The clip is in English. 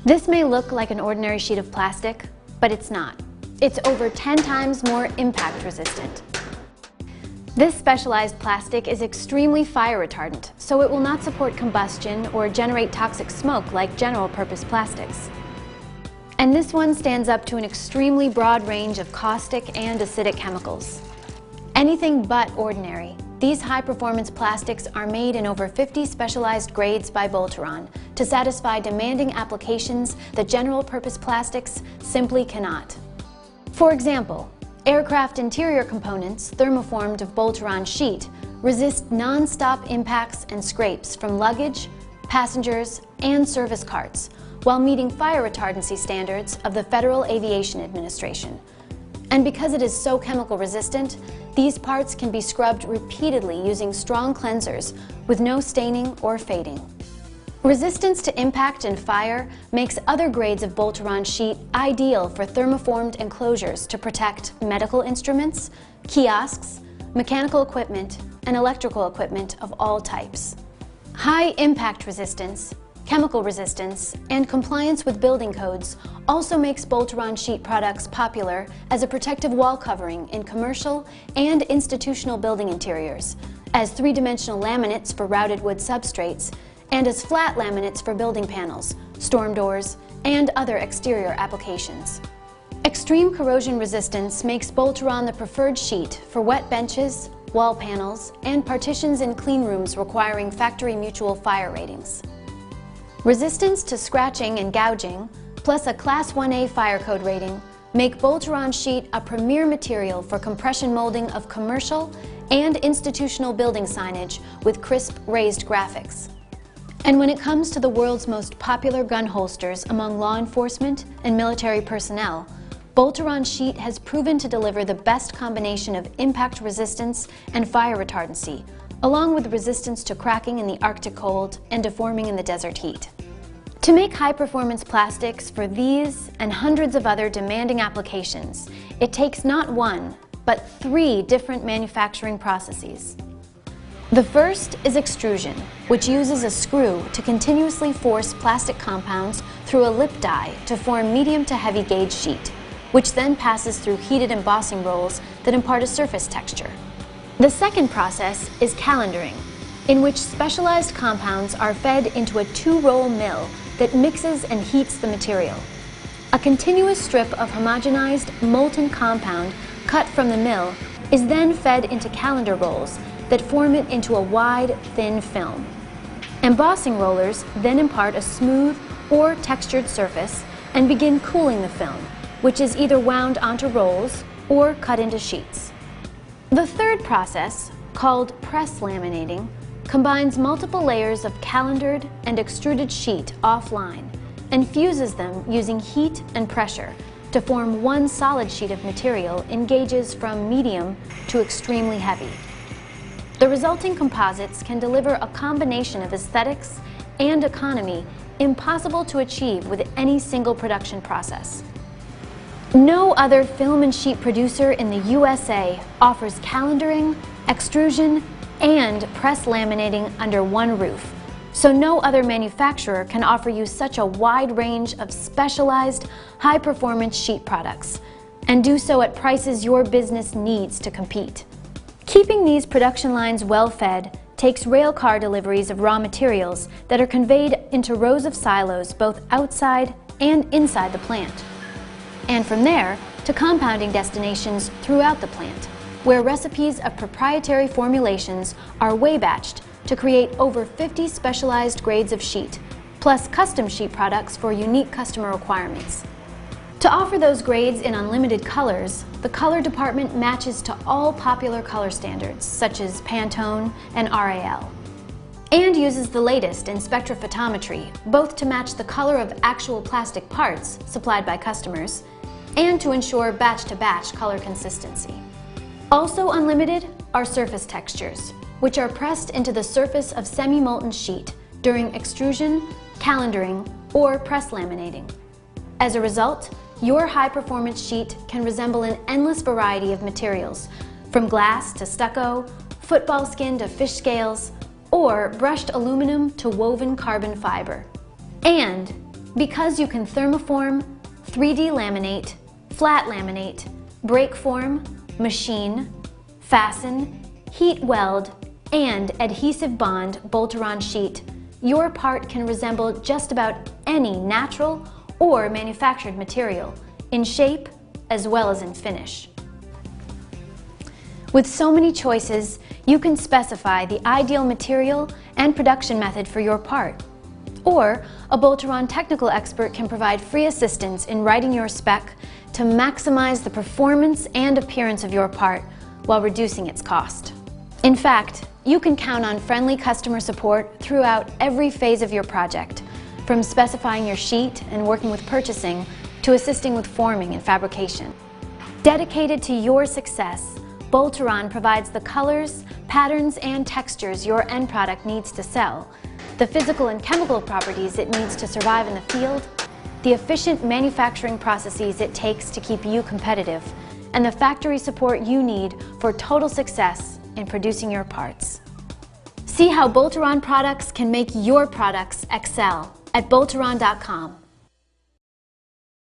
This may look like an ordinary sheet of plastic, but it's not. It's over 10 times more impact resistant. This specialized plastic is extremely fire retardant, so it will not support combustion or generate toxic smoke like general purpose plastics. And this one stands up to an extremely broad range of caustic and acidic chemicals. Anything but ordinary, these high-performance plastics are made in over 50 specialized grades by Boltaron to satisfy demanding applications that general-purpose plastics simply cannot. For example, aircraft interior components thermoformed of Boltaron sheet resist non-stop impacts and scrapes from luggage, passengers, and service carts, while meeting fire retardancy standards of the Federal Aviation Administration. And because it is so chemical resistant, these parts can be scrubbed repeatedly using strong cleansers with no staining or fading. Resistance to impact and fire makes other grades of Boltaron sheet ideal for thermoformed enclosures to protect medical instruments, kiosks, mechanical equipment, and electrical equipment of all types. High impact resistance, chemical resistance, and compliance with building codes also makes Boltaron sheet products popular as a protective wall covering in commercial and institutional building interiors, as three-dimensional laminates for routed wood substrates, and as flat laminates for building panels, storm doors, and other exterior applications. Extreme corrosion resistance makes Boltaron the preferred sheet for wet benches, wall panels, and partitions in clean rooms requiring factory mutual fire ratings. Resistance to scratching and gouging, plus a Class 1A fire code rating, make Boltaron sheet a premier material for compression molding of commercial and institutional building signage with crisp, raised graphics. And when it comes to the world's most popular gun holsters among law enforcement and military personnel, Boltaron sheet has proven to deliver the best combination of impact resistance and fire retardancy, along with resistance to cracking in the Arctic cold and deforming in the desert heat. To make high-performance plastics for these and hundreds of other demanding applications, it takes not one, but 3 different manufacturing processes. The first is extrusion, which uses a screw to continuously force plastic compounds through a lip die to form medium to heavy gauge sheet, which then passes through heated embossing rolls that impart a surface texture. The second process is calendering, in which specialized compounds are fed into a 2-roll mill that mixes and heats the material. A continuous strip of homogenized, molten compound cut from the mill is then fed into calendar rolls that form it into a wide, thin film. Embossing rollers then impart a smooth or textured surface and begin cooling the film, which is either wound onto rolls or cut into sheets. The third process, called press laminating, combines multiple layers of calendared and extruded sheet offline and fuses them using heat and pressure to form one solid sheet of material in gauges from medium to extremely heavy. The resulting composites can deliver a combination of aesthetics and economy impossible to achieve with any single production process. No other film and sheet producer in the USA offers calendering, extrusion, and press laminating under one roof, so no other manufacturer can offer you such a wide range of specialized, high-performance sheet products, and do so at prices your business needs to compete. Keeping these production lines well-fed takes rail car deliveries of raw materials that are conveyed into rows of silos both outside and inside the plant, and from there to compounding destinations throughout the plant, where recipes of proprietary formulations are weigh-batched to create over 50 specialized grades of sheet, plus custom sheet products for unique customer requirements. To offer those grades in unlimited colors, the color department matches to all popular color standards, such as Pantone and RAL, and uses the latest in spectrophotometry, both to match the color of actual plastic parts supplied by customers, and to ensure batch-to-batch color consistency. Also unlimited are surface textures, which are pressed into the surface of semi-molten sheet during extrusion, calendering, or press laminating. As a result, your high-performance sheet can resemble an endless variety of materials, from glass to stucco, football skin to fish scales, or brushed aluminum to woven carbon fiber. And Because you can thermoform, 3D laminate, flat laminate, break form, machine, fasten, heat weld, and adhesive bond Boltaron sheet, your part can resemble just about any natural or manufactured material, in shape as well as in finish. With so many choices, you can specify the ideal material and production method for your part. Or a Boltaron technical expert can provide free assistance in writing your spec to maximize the performance and appearance of your part while reducing its cost. In fact, you can count on friendly customer support throughout every phase of your project, from specifying your sheet and working with purchasing to assisting with forming and fabrication. Dedicated to your success, Boltaron provides the colors, patterns, and textures your end product needs to sell, the physical and chemical properties it needs to survive in the field, the efficient manufacturing processes it takes to keep you competitive, and the factory support you need for total success in producing your parts. See how Boltaron Products can make your products excel at Boltaron.com.